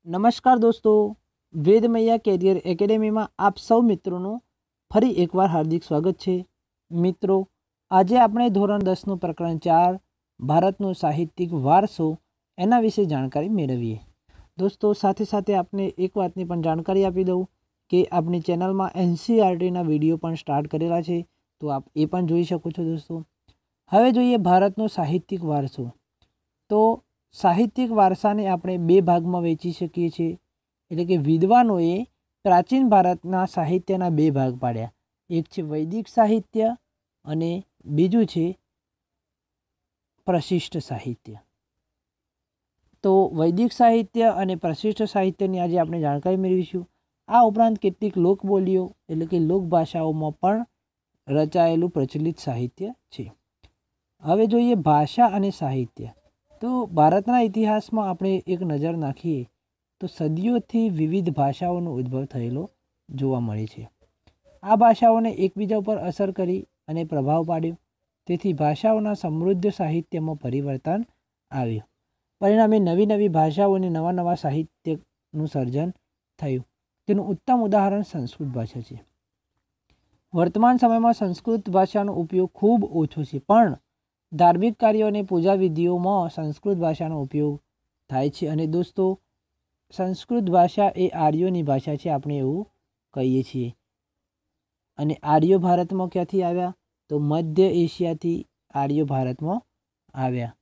नमस्कार दोस्तों, वेद मैया कैरियर एकेडमी में आप सौ मित्रों फरी एक बार हार्दिक स्वागत है। मित्रों, आज आपणे धोरण 10 प्रकरण 4 भारतनो साहित्यिक वारसो एना विषे जानकारी मेळवीए। दोस्तों, साथे साथे आपने एक बातनी पण जानकारी आपी दऊं कि अपनी चेनल में एनसीईआरटी ना विडियो पण स्टार्ट करेला छे, तो आप ए पण जोई शको छो। दोस्तों, हवे जोईए भारतनो साहित्यिक वारसो। तो साहित्यिक वारसाने આપણે બે ભાગમાં વહેંચી શકીએ છીએ। એટલે કે વિદ્વાનોએ પ્રાચીન ભારતના સાહિત્યના બે ભાગ પાડ્યા, એક છે વૈદિક સાહિત્ય અને બીજું છે પ્રશિષ્ટ સાહિત્ય। તો વૈદિક સાહિત્ય અને પ્રશિષ્ટ સાહિત્યની આજે આપણે જાણકારી મેળવીશું। આ ઉપરાંત કેટલીક લોકબોલીઓ એટલે કે લોકભાષાઓમાં પણ રચાયેલું પ્રચલિત સાહિત્ય છે। હવે જોઈએ ભાષા અને સાહિત્ય। तो भारतना इतिहास में આપણે एक नजर नाखीए तो सदियों विविध भाषाओं उद्भव थयेलो जोवा मळे छे। आ भाषाओं एकबीजा पर असर करी अने प्रभाव पाड्यो, तेथी भाषाओं समृद्ध साहित्य में परिवर्तन आव्युं। परिणामे नवी नवी भाषाओं नवा नवा साहित्यनुं सर्जन थयुं। तेनुं उत्तम उदाहरण संस्कृत भाषा छे। वर्तमान समय में संस्कृत भाषानो उपयोग खूब ओछो छे, पण धार्मिक कार्यों ने पूजा विधिओं में संस्कृत भाषा उपयोग थाय छे। अने दोस्तों, संस्कृत भाषा ए आर्योनी भाषा छे, आपणे एवुं कहीए छीए। अने आर्यो भारत में क्यांथी आव्या? तो मध्य एशिया थी आर्यो भारत में आव्या।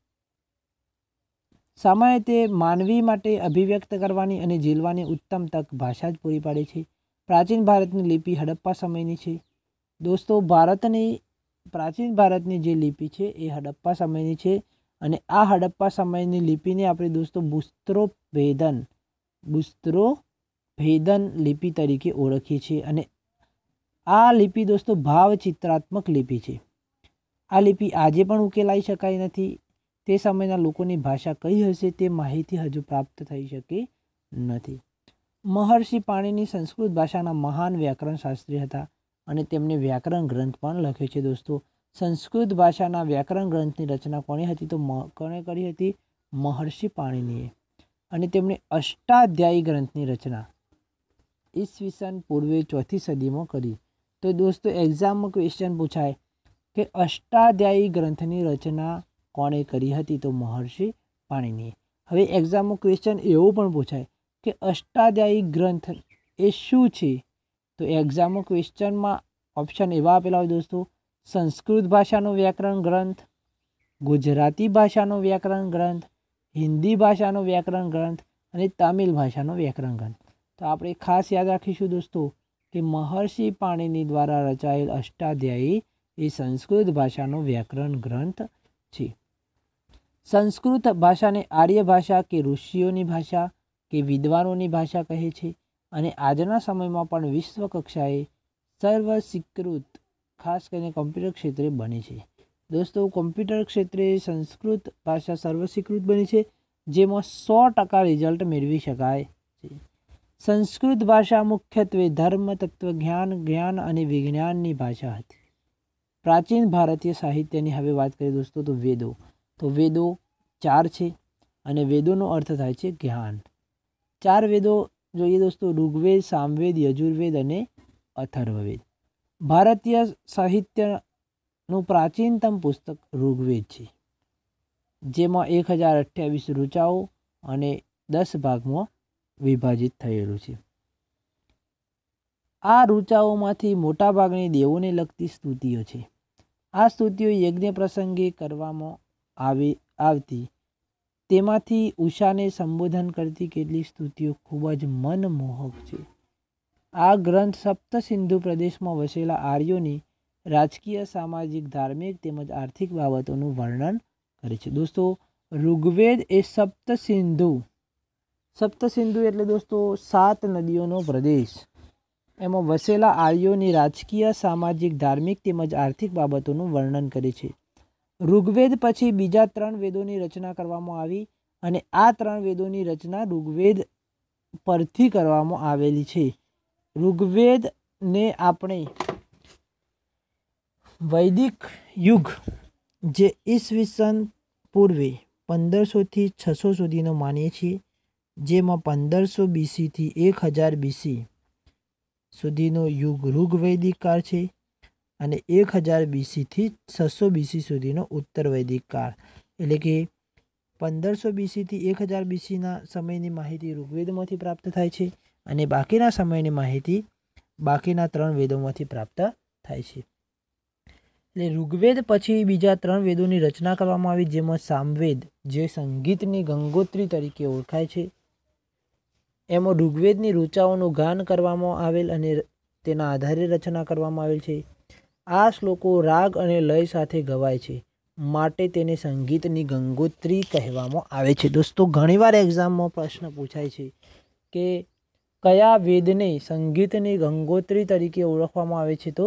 सामान्य रीते मानवी माटे अभिव्यक्त करवानी अने जीलवानी उत्तम तक भाषा ज पूरी पाडे छे। प्राचीन भारतनी लिपि हड़प्पा समयनी छे। दोस्तों, भारतनी प्राचीन भारतनी जे लिपि है ये हड़प्पा समयनी है। अने आ हड़प्पा समयनी लिपि ने आपणे दोस्तों बुस्त्रोभेदन लिपि तरीके ओळखीए छीए। अने आ लिपि दोस्तों भावचित्रात्मक लिपि है। आ लिपि आजे पण उकेलाई शकाय नथी। ते समयना लोकोनी भाषा कई हशे ते माहिती हजू प्राप्त थई शकी नथी। महर्षि पाणिनि संस्कृत भाषाना महान व्याकरण शास्त्री हता અને તેમને વ્યાકરણ ગ્રંથ પણ લખ્યો છે। दोस्तों, संस्कृत भाषाના વ્યાકરણ ગ્રંથની રચના કોણે હતી? તો કોણે કરી હતી? महर्षि પાણિનિએ। અને તેમણે અષ્ટાધ્યાયી ગ્રંથની રચના ઈસવીસન પૂર્વે 4th સદીમાં કરી। તો दोस्तों, એક્ઝામમાં ક્વેશ્ચન પૂછાય કે અષ્ટાધ્યાયી ગ્રંથની રચના કોણે કરી હતી? તો महर्षि પાણિનિએ। હવે એક્ઝામમાં ક્વેશ્ચન એવો પણ પૂછાય કે અષ્ટાધ્યાયી ગ્રંથ એ શું છે? तो एग्जाम क्वेश्चन में ऑप्शन एवं आपेला होय दोस्तों, संस्कृत भाषा व्याकरण ग्रंथ, गुजराती भाषा व्याकरण ग्रंथ, हिंदी भाषा व्याकरण ग्रंथ और तमिल भाषा व्याकरण ग्रंथ। तो आपणे खास याद राखीशुं दोस्तों कि महर्षि पाणिनि द्वारा रचायेल अष्टाध्यायी ए संस्कृत भाषा व्याकरण ग्रंथ छे। संस्कृत भाषा ने आर्य भाषा के ऋषिओनी भाषा के विद्वानोनी भाषा कहे छे। અને આજના સમયમાં પણ વિશ્વ કક્ષાએ સર્વસ્વીકૃત ખાસ કરીને કોમ્પ્યુટર ક્ષેત્રે બની છે। દોસ્તો, કોમ્પ્યુટર ક્ષેત્રે સંસ્કૃત ભાષા સર્વસ્વીકૃત બની છે, જેમાં 100% રિઝલ્ટ મેળવી શકાય છે। સંસ્કૃત ભાષા મુખ્યત્વે ધર્મ, તત્વજ્ઞાન, જ્ઞાન અને વિજ્ઞાનની ભાષા હતી। પ્રાચીન ભારતીય સાહિત્યની હવે વાત કરીએ दोस्तों તો વેદો। તો વેદો 4 છે અને વેદોનો અર્થ થાય છે જ્ઞાન। 4 વેદો જોઈએ दोस्तों, ऋग्वेद, सामवेद, यजुर्वेद અને અથર્વવેદ। ભારતીય સાહિત્યનું પ્રાચીનતમ પુસ્તક ઋગ્વેદ છે, જેમાં 1028 ઋચાઓ અને 10 ભાગમાં વિભાજિત થયેલું છે। આ ઋચાઓમાંથી મોટાભાગની દેવોને લગતી સ્તુતિઓ છે। આ સ્તુતિઓ યજ્ઞ પ્રસંગે કરવામાં આવતી। તેમાંથી ઉષાને સંબોધન કરતી કેટલીક સ્તુતિઓ ખૂબ જ મનમોહક છે। આ ગ્રંથ સપ્ત સિંધુ પ્રદેશમાં વસેલા આર્યોની રાજકીય, સામાજિક, ધાર્મિક તેમજ આર્થિક બાબતોનું વર્ણન કરે છે। दोस्तों, ऋग्वेद ए सप्त सिंधु એટલે दोस्तों 7 નદીઓનો પ્રદેશ, એમાં વસેલા આર્યોની રાજકીય, સામાજિક, ધાર્મિક તેમજ આર્થિક બાબતોનું વર્ણન કરે છે। ऋग्वेद पछी बीजा 3 वेदों की रचना करवामां आवी अने आ 3 वेदों की रचना ऋग्वेद परथी करवामां आवेली छे। ऋग्वेद ने आपणे वैदिक युग जे ईसवीसन पूर्वे 1500 થી 600 सुधीनो मानीए छीए, જેમાં 1500 બીસીથી 1000 બીસી સુધીનો યુગ ઋગ્વૈદિક કાળ છે અને 1000 બીસીથી 600 બીસી સુધીનો ઉત્તર વૈદિક કાળ. એટલે કે 1500 બીસીથી 1000 બીસીના સમયની માહિતી ઋગ્વેદમાંથી પ્રાપ્ત થાય છે અને બાકીના સમયની માહિતી બાકીના 3 વેદોમાંથી પ્રાપ્ત થાય છે. એટલે ઋગ્વેદ પછી બીજા 3 વેદોની રચના કરવામાં આવી, જેમાં સામવેદ જે સંગીતની ગંગોત્રી તરીકે ઓળખાય છે. એમાં ઋગ્વેદની ઋચાઓનું ગાન કરવામાં આવેલ અને તેના આધારે રચના કરવામાં આવેલ છે. આ શ્લોકો રાગ અને લય સાથે ગવાય છે, માટે તેને સંગીતની ગંગોત્રી કહેવામાં આવે છે. દોસ્તો, ઘણીવાર એક્ઝામમાં પ્રશ્ન પૂછાય છે કે કયા વેદને સંગીતની ગંગોત્રી તરીકે ઓળખવામાં આવે છે? તો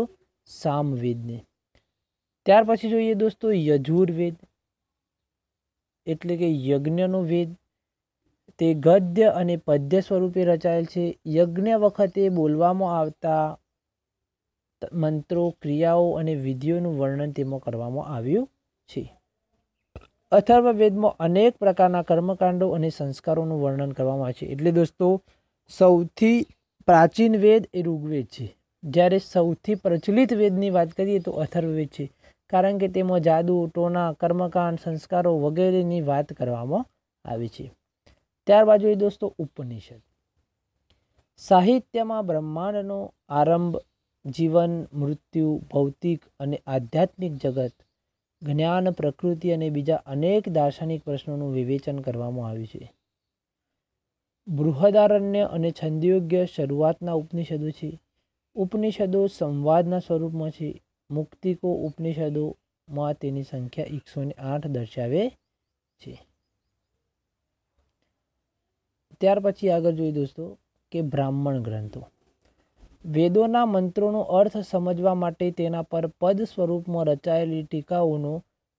સામવેદને. ત્યાર પછી જોઈએ દોસ્તો યજુર્વેદ, એટલે કે યજ્ઞનો વેદ. તે ગદ્ય અને પદ્ય સ્વરૂપે રચાયેલ છે. યજ્ઞ વખતે બોલવામાં આવતા મંત્રો, ક્રિયાઓ અને વિધિઓનું વર્ણન તેમાં કરવામાં આવ્યું છે. અથર્વવેદમાં અનેક પ્રકારના કર્મકાંડો અને સંસ્કારોનું વર્ણન કરવામાં આવે છે. એટલે દોસ્તો, સૌથી પ્રાચીન વેદ એ ઋગ્વેદ છે, જ્યારે સૌથી પ્રચલિત વેદની વાત કરીએ તો અથર્વવેદ છે, કારણ કે તેમાં જાદુ, ટોના, કર્મકાંડ, સંસ્કારો વગેરેની વાત કરવામાં આવી છે. ત્યારબાદ જોઈએ દોસ્તો ઉપનિષદ. સાહિત્યમાં બ્રહ્માંડનો આરંભ, જીવન, મૃત્યુ, ભૌતિક અને આધ્યાત્મિક જગત, જ્ઞાન, પ્રકૃતિ અને બીજા અનેક દાર્શનિક પ્રશ્નોનું વિવેચન કરવામાં આવ્યું છે. બૃહદારણ્ય અને છંદયોગ્ય શરૂઆતના ઉપનિષદો છે. ઉપનિષદો સંવાદના સ્વરૂપમાં છે. મુક્તિકો ઉપનિષદોમાં તેની સંખ્યા 108 દર્શાવે છે. ત્યાર પછી આગળ જોઈએ દોસ્તો કે બ્રાહ્મણ ગ્રંથો. વેદોના મંત્રોનો અર્થ સમજવા માટે તેના પર પદ સ્વરૂપમાં રચાયેલી ટીકાઓનો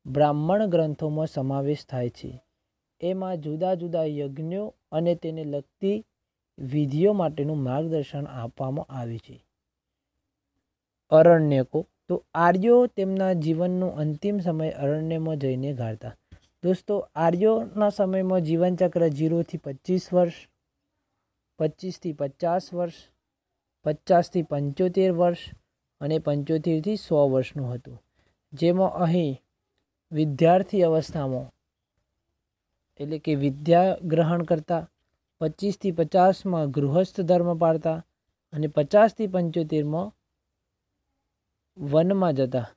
બ્રાહ્મણ ગ્રંથોમાં સમાવેશ થાય છે. એમાં જુદા જુદા યજ્ઞો અને તેને લગતી વિધિઓ માટેનું માર્ગદર્શન આપવામાં આવે છે. અરણ્યકો. તો આર્યો તેમના જીવનનો અંતિમ સમય અરણ્યમાં જઈને ગાળતા. દોસ્તો, આર્યોના સમયમાં જીવનચક્ર 0 થી 25 વર્ષ, 25 થી 50 વર્ષ, 50 થી 75 વર્ષ અને 75 થી 100 વર્ષનું હતું. જેમાં અહીં વિદ્યાર્થી અવસ્થામાં, એટલે કે વિદ્યા ગ્રહણ કરતા, 25 થી 50માં ગૃહસ્થ ધર્મ પાળતા અને 50 થી 75માં વનમાં જતા.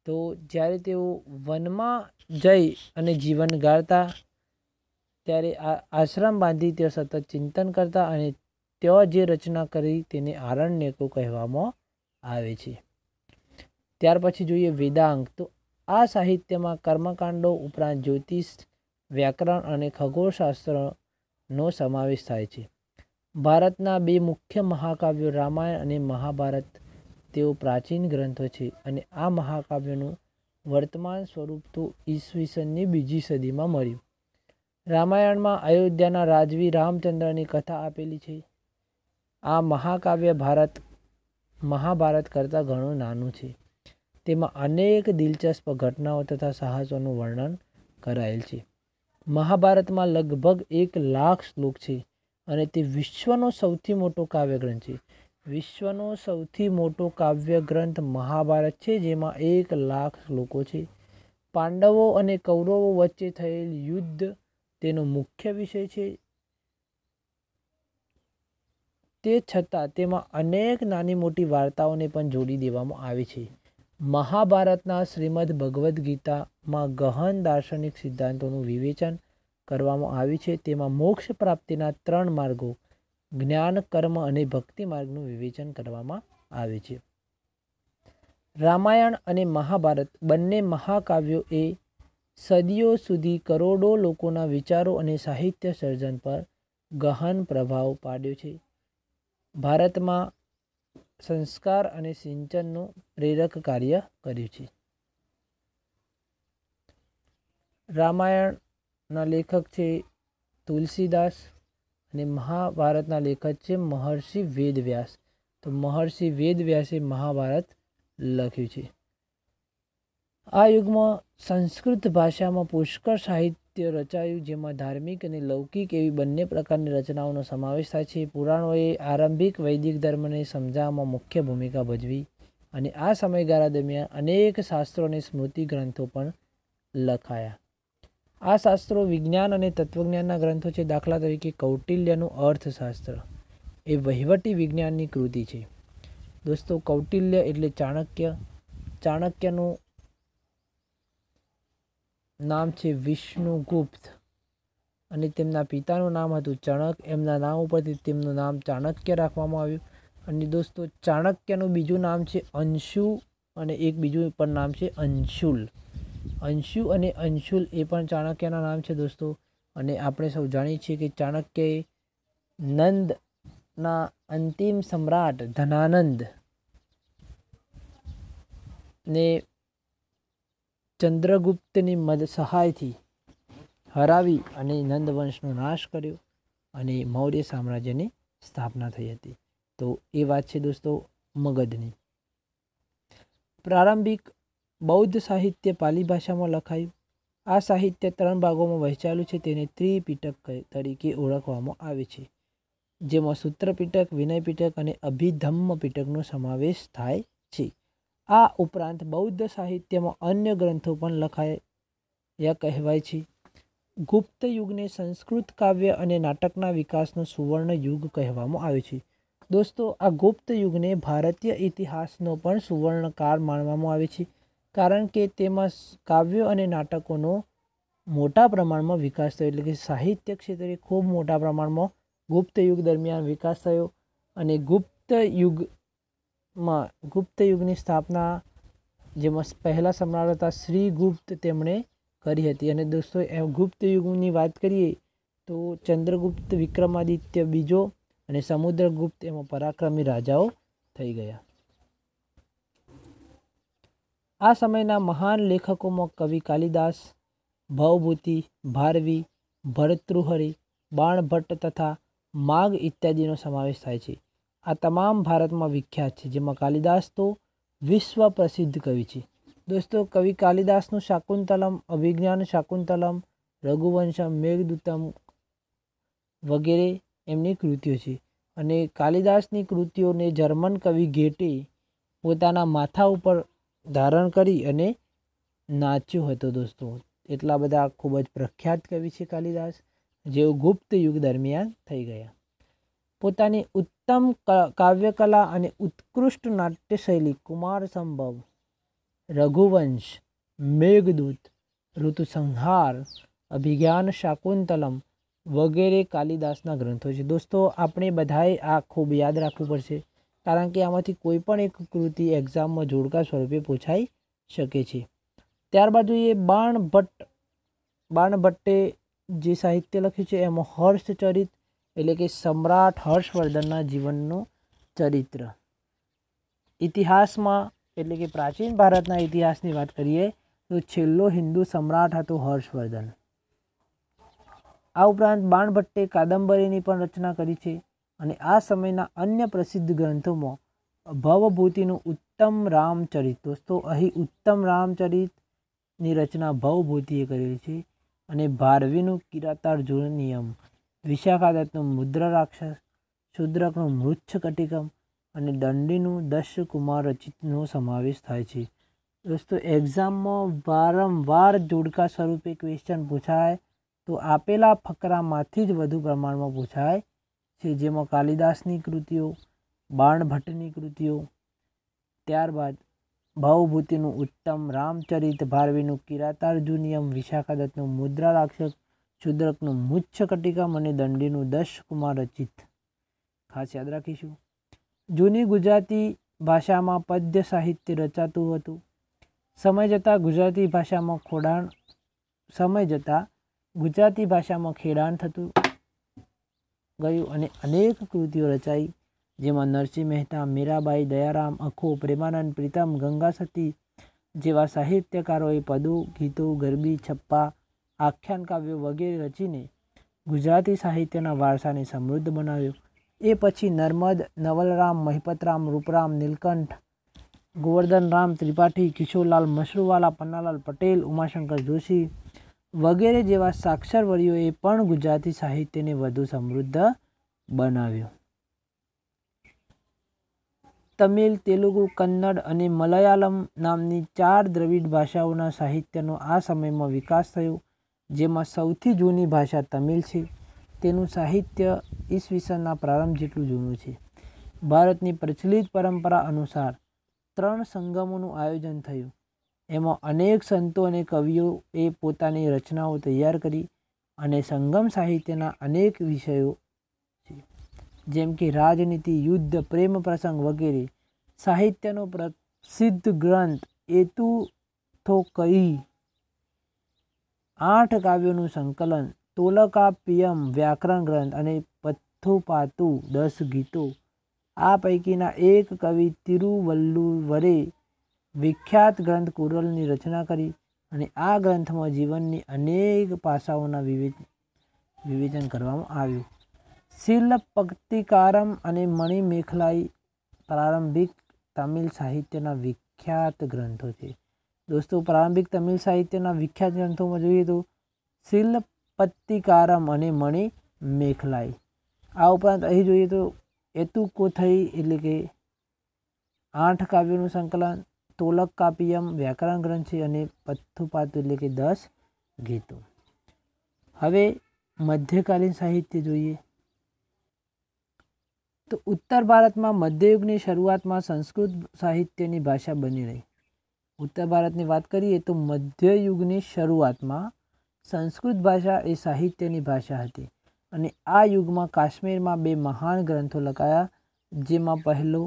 તો જ્યારે તેઓ વનમાં જઈ અને જીવન ગાળતા ત્યારે આશ્રમ બાંધી તેઓ સતત ચિંતન કરતા અને તેઓ જે રચના કરી તેને આરણ્યકો કહેવામાં આવે છે. ત્યાર પછી જોઈએ વેદાંગ. તો આ સાહિત્યમાં કર્મકાંડો ઉપરાંત જ્યોતિષ, વ્યાકરણ અને ખગોળશાસ્ત્રનો સમાવેશ થાય છે. ભારતના 2 મુખ્ય મહાકાવ્યો રામાયણ અને મહાભારત તેઓ પ્રાચીન ગ્રંથો છે અને આ મહાકાવ્યનું વર્તમાન સ્વરૂપ તો ઈસવીસનની 2જી સદીમાં મળ્યું. રામાયણમાં અયોધ્યાના રાજવી રામચંદ્રની કથા આપેલી છે. આ મહાકાવ્ય મહાભારત કરતાં ઘણું નાનું છે. તેમાં અનેક દિલચસ્પ ઘટનાઓ તથા સાહસોનું વર્ણન કરાયેલ છે. મહાભારતમાં લગભગ 1 લાખ શ્લોક છે અને તે વિશ્વનો સૌથી મોટો કાવ્યગ્રંથ છે. વિશ્વનો સૌથી મોટો કાવ્યગ્રંથ મહાભારત છે, જેમાં 1 લાખ શ્લોકો છે. પાંડવો અને કૌરવો વચ્ચે થયેલ યુદ્ધ તેનો મુખ્ય વિષય છે. તે છતાં તેમાં અનેક નાની મોટી વાર્તાઓને પણ જોડી દેવામાં આવી છે. મહાભારતના શ્રીમદ ભગવદ્ ગીતામાં ગહન દાર્શનિક સિદ્ધાંતોનું વિવેચન કરવામાં આવ્યું છે. તેમાં મોક્ષ પ્રાપ્તિના 3 માર્ગો, જ્ઞાન, કર્મ અને ભક્તિ માર્ગનું વિવેચન કરવામાં આવે છે. રામાયણ અને મહાભારત બંને મહાકાવ્યો એ સદીઓ સુધી કરોડો લોકોના વિચારો અને સાહિત્ય સર્જન પર ગહન પ્રભાવ પાડ્યો છે. ભારતમાં સંસ્કાર અને સિંચનનું પ્રેરક કાર્ય કર્યું છે. રામાયણના લેખક છે તુલસીદાસ અને મહાભારતના લેખક છે મહર્ષિ વેદવ્યાસ. તો મહર્ષિ વેદવ્યાસે મહાભારત લખ્યું છે. આ યુગમાં સંસ્કૃત ભાષામાં પુષ્કળ સાહિત્ય રચાયું, જેમાં ધાર્મિક અને લૌકિક એવી બંને પ્રકારની રચનાઓનો સમાવેશ થાય છે. પુરાણોએ આરંભિક વૈદિક ધર્મને સમજાવવામાં મુખ્ય ભૂમિકા ભજવી અને આ સમયગાળા દરમિયાન અનેક શાસ્ત્રો અને સ્મૃતિ ગ્રંથો પણ લખાયા. આ શાસ્ત્રો વિજ્ઞાન અને તત્વજ્ઞાનના ગ્રંથો છે. દાખલા તરીકે કૌટિલ્યનું અર્થશાસ્ત્ર એ વહીવટી વિજ્ઞાનની કૃતિ છે. દોસ્તો, કૌટિલ્ય એટલે ચાણક્ય. ચાણક્યનું નામ છે વિષ્ણુગુપ્ત અને તેમના પિતાનું નામ હતું ચણક. એમના નામ ઉપરથી તેમનું નામ ચાણક્ય રાખવામાં આવ્યું. અને દોસ્તો, ચાણક્યનું બીજું નામ છે અંશુ અને એક બીજું પણ નામ છે અંશુલ. અંશુ અને અંશુલ એ પણ ચાણક્યના નામ છે દોસ્તો. અને આપણે સૌ જાણીએ છીએ કે ચાણક્યએ નંદના અંતિમ સમ્રાટ ધનાનંદ ને ચંદ્રગુપ્તની સહાયથી હરાવી અને નંદ વંશનો નાશ કર્યો અને મૌર્ય સામ્રાજ્યની સ્થાપના થઈ હતી. તો એ વાત છે દોસ્તો મગધની. પ્રારંભિક બૌદ્ધ સાહિત્ય પાલી ભાષામાં લખાયું. આ સાહિત્ય 3 ભાગોમાં વહેંચાયેલું છે. તેને ત્રિપિટક તરીકે ઓળખવામાં આવે છે, જેમાં સૂત્રપિટક, વિનયપિટક અને અભિધમ્મ પિટકનો સમાવેશ થાય છે. આ ઉપરાંત બૌદ્ધ સાહિત્યમાં અન્ય ગ્રંથો પણ લખાયા કહેવાય છે. ગુપ્ત યુગને સંસ્કૃત કાવ્ય અને નાટકના વિકાસનો સુવર્ણ યુગ કહેવામાં આવે છે. દોસ્તો, આ ગુપ્ત યુગને ભારતીય ઇતિહાસનો પણ સુવર્ણકાળ માનવામાં આવે છે, કારણ કે તેમાં કાવ્યો અને નાટકોનો મોટા પ્રમાણમાં વિકાસ થયો. એટલે કે સાહિત્ય ક્ષેત્રે ખૂબ મોટા પ્રમાણમાં ગુપ્ત યુગ દરમિયાન વિકાસ થયો. અને ગુપ્ત યુગની સ્થાપના જેમાં પહેલા સમ્રાટ હતા શ્રીગુપ્ત તેમણે કરી હતી. અને દોસ્તો, ગુપ્ત યુગની વાત કરીએ તો ચંદ્રગુપ્ત, વિક્રમાદિત્ય બીજો અને સમુદ્રગુપ્ત એમાં પરાક્રમી રાજાઓ થઈ ગયા. આ સમયના મહાન લેખકોમાં કવિ કાલિદાસ, ભવભૂતિ, ભારવી, ભર્તૃહરિ, બાણભટ્ટ તથા માગ ઇત્યાદિનો સમાવેશ થાય છે. આ તમામ ભારતમાં વિખ્યાત છે, જેમાં કાલિદાસ તો વિશ્વ પ્રસિદ્ધ કવિ છે. દોસ્તો, કવિ કાલિદાસનું શાકુંતલમ, અભિજ્ઞાન શાકુંતલમ, રઘુવંશમ, મેઘદૂતમ વગેરે એમની કૃતિઓ છે. અને કાલિદાસની કૃતિઓને જર્મન કવિ ગેટે પોતાના માથા ઉપર ધારણ કરી અને નાચ્યો હતો દોસ્તો. એટલા બધા ખૂબ જ પ્રખ્યાત કવિ છે કાલિદાસ, જેઓ ગુપ્ત યુગ દરમિયાન થઈ ગયા. પોતાની ઉત્તમ કાવ્યકલા અને ઉત્કૃષ્ટ નાટ્યશૈલી કુમાર સંભવ, રઘુવંશ, મેઘદૂત, ઋતુસંહાર, અભિજ્ઞાન શાકુંતલમ વગેરે કાલિદાસના ગ્રંથો છે. દોસ્તો, આપણે બધાએ આ ખૂબ યાદ રાખવું પડશે, કારણ કે આમાંથી કોઈ પણ એક કૃતિ એક્ઝામમાં જોડકા સ્વરૂપે પૂછાઈ શકે છે. ત્યારબાદ જોઈએ બાણભટ્ટે જે સાહિત્ય લખ્યું છે એમાં હર્ષચરિત એટલે કે સમ્રાટ હર્ષવર્ધનના જીવનનું ચરિત્ર. ઇતિહાસમાં એટલે કે પ્રાચીન ભારતના ઇતિહાસની વાત કરીએ તો છેલ્લો હિન્દુ સમ્રાટ હતો હર્ષવર્ધન. આ ઉપરાંત બાણભટ્ટે કાદંબરીની પણ રચના કરી છે. અને આ સમયના અન્ય પ્રસિદ્ધ ગ્રંથોમાં ભવભૂતિનું ઉત્તમ રામચરિત. દોસ્તો, અહીં ઉત્તમ રામચરિતની રચના ભવભૂતિએ કરેલી છે. અને ભારવીનું કિરાતાર્જુનીયમ, વિશાખાદત્તનું મુદ્રા રાક્ષસ, શૂદ્રકનું મૃચ્છકટિકમ અને દંડીનું દશકુમાર રચિતનો સમાવેશ થાય છે. દોસ્તો, એક્ઝામમાં વારંવાર જોડકા સ્વરૂપે ક્વેશ્ચન પૂછાય તો આપેલા ફકરામાંથી જ વધુ પ્રમાણમાં પૂછાય છે, જેમાં કાલિદાસની કૃતિઓ, બાણભટ્ટની કૃતિઓ, ત્યારબાદ ભવભૂતિનું ઉત્તમ રામચરિત, ભારવીનું કિરાતાર્જુનીયમ, વિશાખાદત્તનું મુદ્રા રાક્ષસ, શૂદ્રકનું મૃચ્છકટિકમ અને દંડીનું દશકુમાર રચિત ખાસ યાદ રાખીશું. જૂની ગુજરાતી ભાષામાં પદ્ય સાહિત્ય રચાતું હતું. સમય જતાં ગુજરાતી ભાષામાં ખેડાણ થતું ગયું અને અનેક કૃતિઓ રચાઈ, જેમાં નરસિંહ મહેતા, મીરાબાઈ, દયારામ, અખો, પ્રેમાનંદ, પ્રીતમ, ગંગાસતી જેવા સાહિત્યકારોએ પદો, ગીતો, ગરબી, છપ્પા, આખ્યાન કાવ્યો વગેરે રચીને ગુજરાતી સાહિત્યના વારસાને સમૃદ્ધ બનાવ્યો. એ પછી નર્મદ, નવલરામ, મહિપતરામ, રૂપરામ, નીલકંઠ, ગોવર્ધનરામ ત્રિપાઠી, કિશોરલાલ મશરૂવાલા, પન્નાલાલ પટેલ, ઉમાશંકર જોશી વગેરે જેવા સાક્ષરવર્યોએ પણ ગુજરાતી સાહિત્યને વધુ સમૃદ્ધ બનાવ્યું. તમિલ, તેલુગુ, કન્નડ અને મલયાલમ નામની 4 દ્રવિડ ભાષાઓના સાહિત્યનો આ સમયમાં વિકાસ થયો, જેમાં સૌથી જૂની ભાષા તમિલ છે. તેનું સાહિત્ય ઈસવીસનના પ્રારંભ જેટલું જૂનું છે. ભારતની પ્રચલિત પરંપરા અનુસાર 3 સંગમોનું આયોજન થયું. એમાં અનેક સંતો અને કવિઓએ પોતાની રચનાઓ તૈયાર કરી અને સંગમ સાહિત્યના અનેક વિષયો છે, જેમ કે રાજનીતિ, યુદ્ધ, પ્રેમ પ્રસંગ વગેરે. સાહિત્યનો પ્રસિદ્ધ ગ્રંથ એતુથોકઈ 8 કાવ્યોનું સંકલન, તોલકાપ્પિયમ વ્યાકરણ ગ્રંથ અને પથ્થુપાતુ 10 ગીતો. આ પૈકીના એક કવિ તિરુવલ્લુવરે વિખ્યાત ગ્રંથ કુરલની રચના કરી અને આ ગ્રંથમાં જીવનની અનેક પાસાઓના વિવેચન કરવામાં આવ્યું. શિલપટ્ટિકારમ અને મણિમેખલાઈ પ્રારંભિક તમિલ સાહિત્યના વિખ્યાત ગ્રંથો છે. દોસ્તો, પ્રારંભિક તમિલ સાહિત્યના વિખ્યાત ગ્રંથોમાં જોઈએ તો શિલપટ્ટિકારમ અને મણિમેખલાઈ. આ ઉપરાંત અહીં જોઈએ તો એતુકોથઈ એટલે કે 8 કાવ્યોનું સંકલન, તોલકાપ્પિયમ વ્યાકરણ ગ્રંથ છે અને પથ્થુપાતુ એટલે કે 10 ગીતો. હવે મધ્યકાલીન સાહિત્ય જોઈએ તો ઉત્તર ભારતમાં મધ્યયુગની શરૂઆતમાં સંસ્કૃત સાહિત્યની ભાષા બની રહી. ઉત્તર ભારતની વાત કરીએ તો મધ્યયુગની શરૂઆતમાં સંસ્કૃત ભાષા એ સાહિત્યની ભાષા હતી અને આ યુગમાં કાશ્મીરમાં 2 મહાન ગ્રંથો લખાયા, જેમાં પહેલો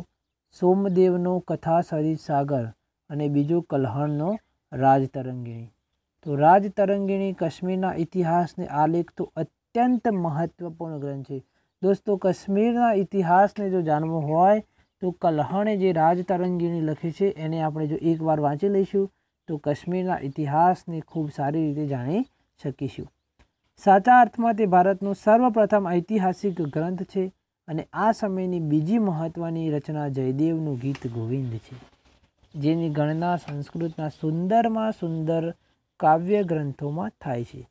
સોમદેવનો કથા સાગર અને બીજો કલ્હણનો રાજતરંગિણી. તો રાજતરંગિણી કાશ્મીરના ઇતિહાસને આલેખતો અત્યંત મહત્વપૂર્ણ ગ્રંથ છે. દોસ્તો, કાશ્મીરના ઇતિહાસને જો જાણવું હોય તો કલ્હણે જે રાજતરંગિણી લખી છે એને આપણે જો એકવાર વાંચી લઈશું તો કાશ્મીરના ઇતિહાસને ખૂબ સારી રીતે જાણી શકીશું. સાચા અર્થમાં તે ભારતનો સર્વપ્રથમ ઐતિહાસિક ગ્રંથ છે અને આ સમયની બીજી મહત્વની રચના જયદેવનું ગીત ગોવિંદ છે, જેની ગણના સંસ્કૃતના સુંદરમાં સુંદર કાવ્ય ગ્રંથોમાં થાય છે.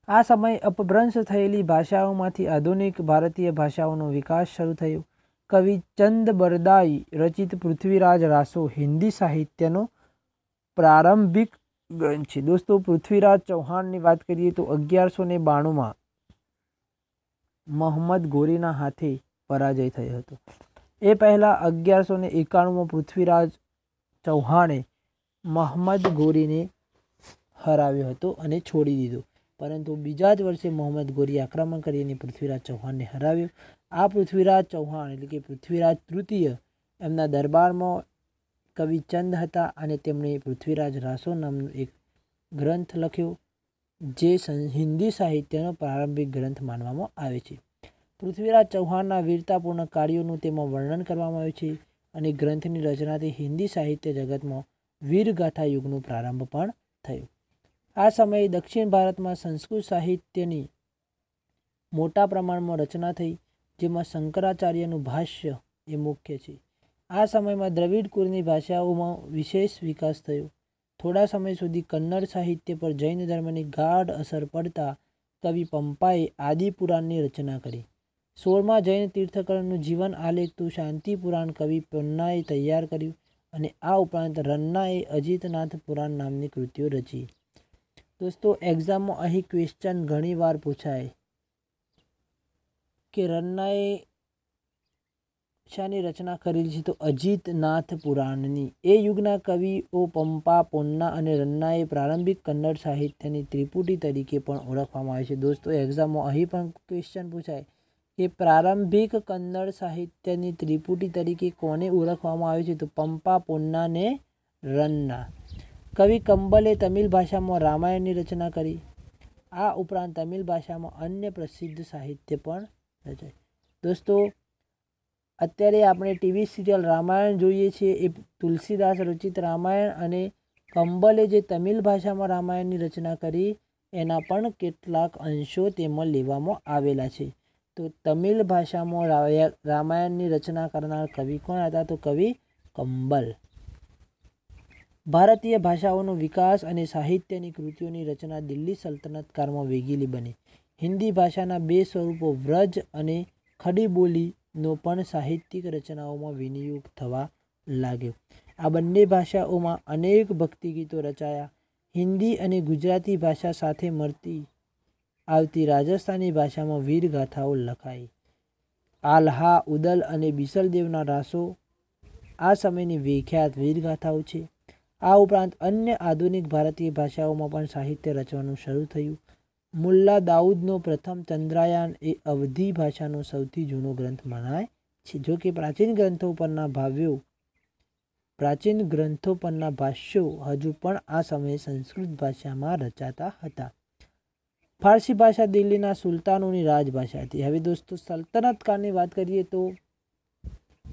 આ સમયે અપભ્રંશ થયેલી ભાષાઓમાંથી આધુનિક ભારતીય ભાષાઓનો વિકાસ શરૂ થયો. કવિ ચંદ બરદાઈ રચિત પૃથ્વીરાજ રાસો હિન્દી સાહિત્યનો પ્રારંભિક ગ્રંથ છે. દોસ્તો, પૃથ્વીરાજ ચૌહાણની વાત કરીએ તો 1192માં મોહમ્મદ ગોરીના હાથે પરાજય થયો હતો. એ પહેલાં 1191માં પૃથ્વીરાજ ચૌહાણે મોહમ્મદ ગોરીને હરાવ્યો હતો અને છોડી દીધો, પરંતુ બીજા જ વર્ષે મોહમ્મદ ગોરીએ આક્રમણ કરીને પૃથ્વીરાજ ચૌહાણને હરાવ્યો. આ પૃથ્વીરાજ ચૌહાણ એટલે કે પૃથ્વીરાજ તૃતીય એમના દરબારમાં કવિ ચંદ હતા અને તેમણે પૃથ્વીરાજ રાસો નામનો એક ગ્રંથ લખ્યો, જે હિન્દી સાહિત્યનો પ્રારંભિક ગ્રંથ માનવામાં આવે છે. પૃથ્વીરાજ ચૌહાણના વીરતાપૂર્ણ કાર્યોનું તેમાં વર્ણન કરવામાં આવ્યું છે અને ગ્રંથની રચનાથી હિન્દી સાહિત્ય જગતમાં વીરગાથા યુગનો પ્રારંભ પણ થયો. આ સમયે દક્ષિણ ભારતમાં સંસ્કૃત સાહિત્યની મોટા પ્રમાણમાં રચના થઈ, જેમાં શંકરાચાર્યનું ભાષ્ય એ મુખ્ય છે. આ સમયમાં દ્રવિડ કુળની ભાષાઓમાં વિશેષ વિકાસ થયો. થોડા સમય સુધી કન્નડ સાહિત્ય પર જૈન ધર્મની ગાઢ અસર પડતા કવિ પંપાએ આદિપુરાણની રચના કરી. 16મા જૈન તીર્થંકરનું જીવન આલેખતું શાંતિપુરાણ કવિ પોન્નાએ તૈયાર કર્યું અને આ ઉપરાંત રન્નાએ અજીતનાથ પુરાણ નામની કૃતિઓ રચી. દોસ્તો, એક્ઝામમાં અહીં ક્વેશ્ચન ઘણી વાર પૂછાય કે રન્નાએ શાની રચના કરેલી છે, તો અજીતનાથ પુરાણની. એ યુગના કવિઓ પંપા, પોન્ના અને રન્નાએ પ્રારંભિક કન્નડ સાહિત્યની ત્રિપુટી તરીકે પણ ઓળખવામાં આવે છે. દોસ્તો, એક્ઝામમાં અહીં પણ ક્વેશ્ચન પૂછાય કે પ્રારંભિક કન્નડ સાહિત્યની ત્રિપુટી તરીકે કોને ઓળખવામાં આવે છે, તો પંપા, પોન્ના ને રન્ના. કવિ કંબલે તમિલ ભાષામાં રામાયણની રચના કરી. આ ઉપરાંત તમિલ ભાષામાં અન્ય પ્રસિદ્ધ સાહિત્ય પણ રચાય. દોસ્તો, અત્યારે આપણે ટીવી સિરિયલ રામાયણ જોઈએ છીએ, એ તુલસીદાસ રચિત રામાયણ અને કંબલે જે તમિલ ભાષામાં રામાયણની રચના કરી એના પણ કેટલાક અંશો તેમાં લેવામાં આવેલા છે. તો તમિલ ભાષામાં રામાયણની રચના કરનાર કવિ કોણ હતા, તો કવિ કંબલ. ભારતીય ભાષાઓનો વિકાસ અને સાહિત્યની કૃતિઓની રચના દિલ્હી સલ્તનત કાળમાં વેગીલી બની. હિન્દી ભાષાના બે સ્વરૂપો વ્રજ અને ખડી બોલીનો પણ સાહિત્યિક રચનાઓમાં વિનિયોગ થવા લાગ્યો. આ બંને ભાષાઓમાં અનેક ભક્તિગીતો રચાયા. હિન્દી અને ગુજરાતી ભાષા સાથે મળતી આવતી રાજસ્થાની ભાષામાં વીરગાથાઓ લખાઈ. આલ્હા, ઉદલ અને બિસલદેવના રાસો આ સમયની વિખ્યાત વીરગાથાઓ છે. આ ઉપરાંત અન્ય આધુનિક ભારતીય ભાષાઓમાં પણ સાહિત્ય રચવાનું શરૂ થયું. મુલ્લા દાઉદનો પ્રથમ ચંદ્રાયન એ અવધી ભાષાનો સૌથી જૂનો ગ્રંથ મનાય છે. જો કે પ્રાચીન ગ્રંથો પરના ભાષ્યો હજુ પણ આ સમયે સંસ્કૃત ભાષામાં રચાતા હતા. ફારસી ભાષા દિલ્હીના સુલતાનોની રાજભાષા હતી. હવે દોસ્તો સલ્તનત કાળની વાત કરીએ તો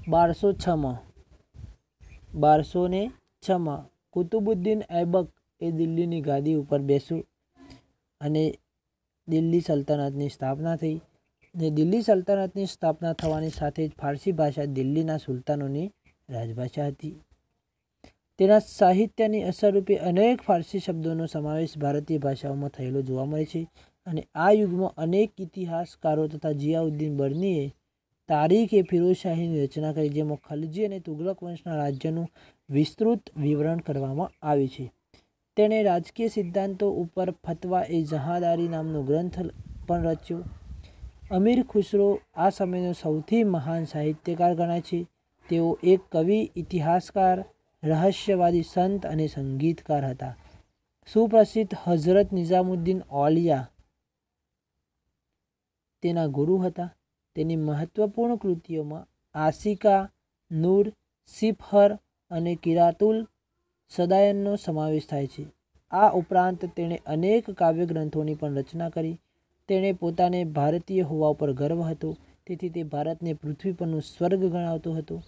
1206માં કુતુબુદ્દીન ઐબક એ દિલ્હીની ગાદી ઉપર બેસ્યું અને દિલ્હી સલ્તનતની સ્થાપના થઈ. ને દિલ્હી સલ્તનતની સ્થાપના થવાની સાથે જ ફારસી ભાષા દિલ્હીના સુલતાનોની રાજભાષા હતી. તેના સાહિત્યની અસરરૂપે અનેક ફારસી શબ્દોનો સમાવેશ ભારતીય ભાષાઓમાં થયેલો જોવા મળે છે. અને આ યુગમાં અનેક ઇતિહાસકારો તથા જિયાઉદ્દીન બર્નીએ તારીખ એ ફિરોઝશાહીની રચના કરી, જેમાં ખલજી અને તુગલક વંશના રાજ્યનું વિસ્તૃત વિવરણ કરવામાં આવ્યું છે. તેણે રાજકીય સિદ્ધાંતો ઉપર ફતવા એ જહાંદારી નામનો ગ્રંથ પણ રચ્યો. અમીર ખુસરો આ સમયનો સૌથી મહાન સાહિત્યકાર ગણાય છે. તેઓ એક કવિ, ઇતિહાસકાર, રહસ્યવાદી, સંત અને સંગીતકાર હતા. સુપ્રસિદ્ધ હઝરત નિઝામુદ્દીન ઔલિયા તેના ગુરુ હતા. તેની મહત્વપૂર્ણ કૃતિઓમાં આશિકા, નૂર, સિફહર અને કિરાતુલ સદાયનનો સમાવેશ થાય છે. આ ઉપરાંત તેણે અનેક કાવ્ય ગ્રંથોની પણ રચના કરી. તેણે પોતાને ભારતીય હોવા ઉપર ગર્વ હતો, તેથી તે ભારતને પૃથ્વી પરનું સ્વર્ગ ગણાવતો હતો.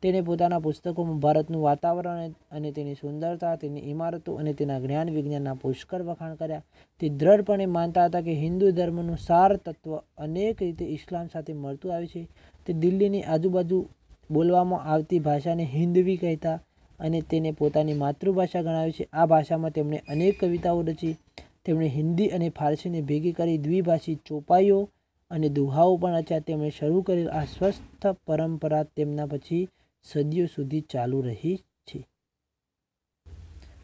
તેણે પોતાના પુસ્તકોમાં ભારતનું વાતાવરણ અને તેની સુંદરતા, તેની ઇમારતો અને તેના જ્ઞાન વિજ્ઞાનના પુષ્કળ વખાણ કર્યા. તે દ્રઢપણે માનતા હતા કે હિન્દુ ધર્મનું સાર તત્વ અનેક રીતે ઇસ્લામ સાથે મળતું આવે છે. તે દિલ્હીની આજુબાજુ બોલવામાં આવતી ભાષાને હિન્દવી કહેતા અને તેને પોતાની માતૃભાષા ગણાવે છે. આ ભાષામાં તેમણે અનેક કવિતાઓ રચી. તેમણે હિન્દી અને ફારસીને ભેગી કરી દ્વિભાષી ચોપાઈઓ અને દુહાઓ પણ રચ્યા. તેમણે શરૂ કરેલ આ સ્વસ્થ પરંપરા તેમના પછી સદીઓ સુધી ચાલુ રહી છે.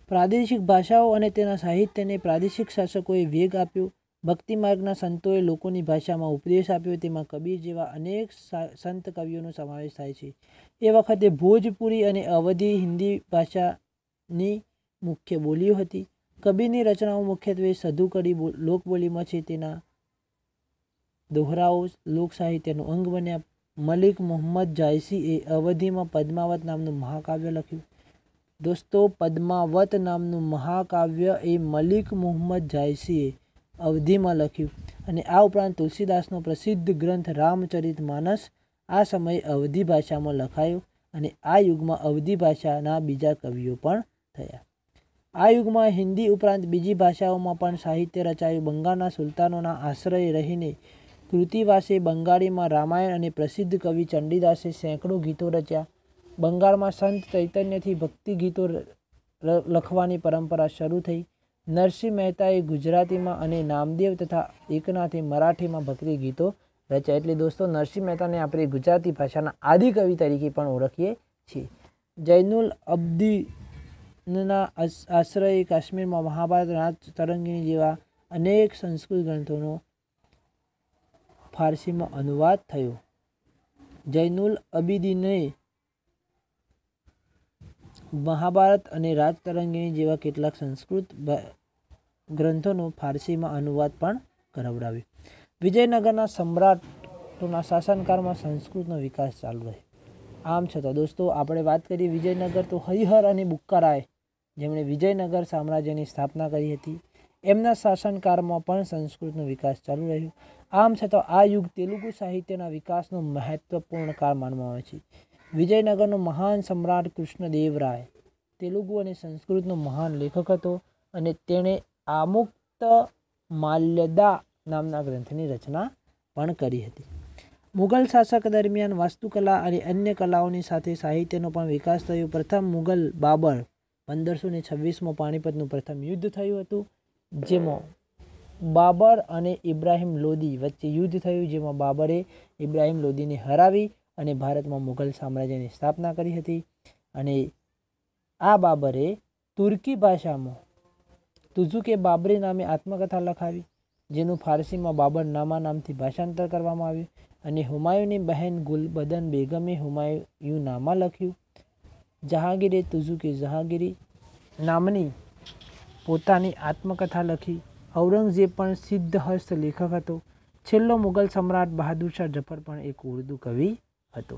પ્રાદેશિક ભાષાઓ અને તેના સાહિત્યને પ્રાદેશિક શાસકોએ વેગ આપ્યો. ભક્તિ માર્ગના સંતોએ લોકોની ભાષામાં ઉપદેશ આપ્યો. તેમાં કબીર જેવા અનેક સંત કવિઓનો સમાવેશ થાય છે. એ વખતે ભોજપુરી અને અવધી હિન્દી ભાષાની મુખ્ય બોલીઓ હતી. કબીરની રચનાઓ મુખ્યત્વે સધુકડી લોકબોલીમાં છે. તેના દોહરાઓ લોક સાહિત્યનું અંગ બન્યા. મલિક મુહમ્મદ જાયસીએ અવધીમાં પદ્માવત નામનું મહાકાવ્ય લખ્યું. દોસ્તો, પદ્માવત નામનું મહાકાવ્ય એ મલિક મુહમ્મદ જાયસીએ અવધીમાં લખ્યું. અને આ ઉપરાંત તુલસીદાસનો પ્રસિદ્ધ ગ્રંથ રામચરિતમાનસ આ સમયે અવધી ભાષામાં લખાયો. અને આ યુગમાં અવધી ભાષાના બીજા કવિઓ પણ થયા. આ યુગમાં હિન્દી ઉપરાંત બીજી ભાષાઓમાં પણ સાહિત્ય રચાયું. બંગાળના સુલતાનોના આશ્રયે રહીને કૃતિવાસે બંગાળીમાં રામાયણ અને પ્રસિદ્ધ કવિ ચંડીદાસે સેંકડો ગીતો રચ્યા. બંગાળમાં સંત ચૈતન્યથી ભક્તિ ગીતો લખવાની પરંપરા શરૂ થઈ. નરસિંહ મહેતાએ ગુજરાતીમાં અને નામદેવ તથા એકનાથે મરાઠીમાં ભક્તિ ગીતો રચ્યા. એટલે દોસ્તો નરસિંહ મહેતાને આપણે ગુજરાતી ભાષાના આદિકવિ તરીકે પણ ઓળખીએ છીએ. જૈનુલ અબદીનના આશ્રયે કાશ્મીરમાં મહાભારત, રાજ તરંગિણી જેવા અનેક સંસ્કૃત ગ્રંથોનો ફારસીમાં અનુવાદ થયો. જૈનુલ અબિદીને મહાભારત અને રાજ તરંગિણી જેવા કેટલાક સંસ્કૃત ગ્રંથોનો ફારસીમાં અનુવાદ પણ કરાવડાવ્યો. વિજયનગરના સમ્રાટોના શાસનકાળમાં સંસ્કૃતનો વિકાસ ચાલુ રહ્યો. આમ છતાં દોસ્તો આપણે વાત કરીએ વિજયનગર તો હરિહર અને બુક્કારાય જેમણે વિજયનગર સામ્રાજ્યની સ્થાપના કરી હતી, એમના શાસનકાળમાં પણ સંસ્કૃતનો વિકાસ ચાલુ રહ્યો. આમ છતાં આ યુગ તેલુગુ સાહિત્યના વિકાસનો મહત્વપૂર્ણ કાળ માનવામાં આવે છે. વિજયનગરનો મહાન સમ્રાટ કૃષ્ણદેવરાય તેલુગુ અને સંસ્કૃતનો મહાન લેખક હતો અને તેણે આમુક્ત માલ્યદા નામના ગ્રંથની રચના પણ કરી હતી. મુગલ શાસક દરમિયાન વાસ્તુકલા અને અન્ય કલાઓની સાથે સાહિત્યનો પણ વિકાસ થયો. પ્રથમ મુગલ બાબર 1526 પાણીપતનું પ્રથમ યુદ્ધ થયું હતું, જેમાં બાબર અને ઇબ્રાહિમ લોદી વચ્ચે યુદ્ધ થયું, જેમાં બાબરે ઇબ્રાહિમ લોદીને હરાવી અને ભારતમાં મુઘલ સામ્રાજ્યની સ્થાપના કરી હતી. અને આ બાબરે તુર્કી ભાષામાં તુઝુકે બાબરી નામે આત્મકથા લખાવી, જેનું ફારસીમાં બાબરનામા નામથી ભાષાંતર કરવામાં આવ્યું. અને હુમાયુની બહેન ગુલબદન બેગમે હુમાયુનામા લખ્યું. જહાંગીરે તુઝુકે જહાંગીરી નામની પોતાની આત્મકથા લખી. ઔરંગઝેબ પણ સિદ્ધહસ્ત લેખક હતો. છેલ્લો મુઘલ સમ્રાટ બહાદુર શાહ જફર પણ એક ઉર્દુ કવિ હતો.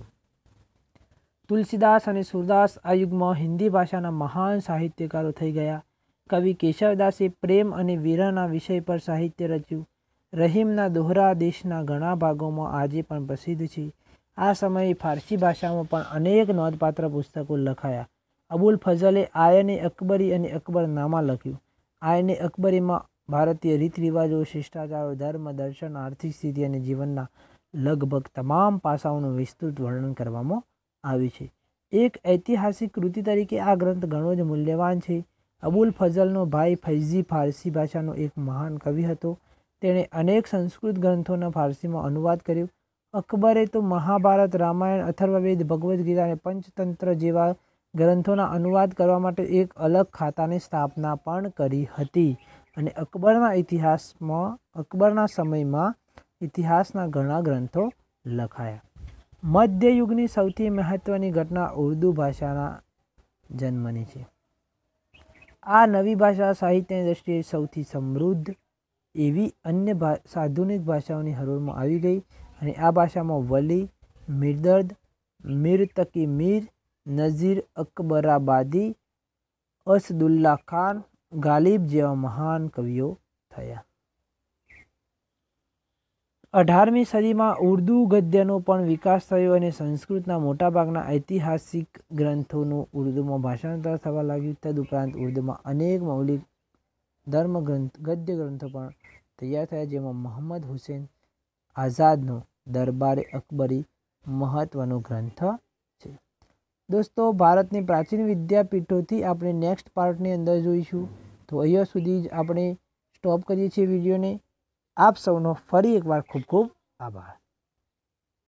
તુલસીદાસ અને સુરદાસ આ યુગમાં હિન્દી ભાષાના મહાન સાહિત્યકારો થઈ ગયા. કવિ કેશવદાસે પ્રેમ અને વિરહના વિષય પર સાહિત્ય રચ્યું. રહીમના દોહરા દેશના ઘણા ભાગોમાં આજે પણ પ્રસિદ્ધ છે. આ સમયે ફારસી ભાષામાં પણ અનેક નોંધપાત્ર પુસ્તકો લખાયા. અબુલ ફઝલે આયને અકબરી અને અકબરનામા લખ્યું. આયને અકબરીમાં ભારતીય રીત રિવાજો, શિષ્ટાચારો, ધર્મ, દર્શન, આર્થિક સ્થિતિ અને જીવનના લગભગ તમામ પાસાઓનું વિસ્તૃત વર્ણન કરવામાં આવ્યું છે. એક ઐતિહાસિક કૃતિ તરીકે આ ગ્રંથ ઘણો જ મૂલ્યવાન છે. અબુલ ફઝલનો ભાઈ ફૈઝી ફારસી ભાષાનો એક મહાન કવિ હતો. તેણે અનેક સંસ્કૃત ગ્રંથોના ફારસીમાં અનુવાદ કર્યો. અકબરે તો મહાભારત, રામાયણ, અથર્વવેદ, ભગવદ્ ગીતા અને પંચતંત્ર જેવા ગ્રંથોના અનુવાદ કરવા માટે એક અલગ ખાતાની સ્થાપના પણ કરી હતી. અને અકબરના સમયમાં ઇતિહાસના ઘણા ગ્રંથો લખાયા. મધ્યયુગની સૌથી મહત્વની ઘટના ઉર્દુ ભાષાના જન્મની છે. આ નવી ભાષા સાહિત્યની દ્રષ્ટિએ સૌથી સમૃદ્ધ એવી અન્ય આધુનિક ભાષાઓની હરોળમાં આવી ગઈ. અને આ ભાષામાં વલી, મિર્દર્દ, મીર તકી મીર, નઝીર અકબરાબાદી, અસદુલ્લા ખાન, ગાલિબ જેવા મહાન કવિઓ થયા. 18મી સદીમાં ઉર્દુ ગદ્યનો પણ વિકાસ થયો અને સંસ્કૃતના મોટાભાગના ઐતિહાસિક ગ્રંથોનું ઉર્દુમાં ભાષાંતર થવા લાગ્યું. તદુપરાંત ઉર્દુમાં અનેક મૌલિક ગદ્ય ગ્રંથો પણ તૈયાર થયા, જેમાં મોહમ્મદ હુસેન આઝાદનો દરબારે અકબરી મહત્વનો ગ્રંથ છે. દોસ્તો, ભારતની પ્રાચીન વિદ્યાપીઠોથી આપણે નેક્સ્ટ પાર્ટની અંદર જોઈશું. તો અહીંયા સુધી જ આપણે સ્ટોપ કરીએ છીએ વિડીયોને. આપ સૌનો ફરી એકવાર ખૂબ ખૂબ આભાર.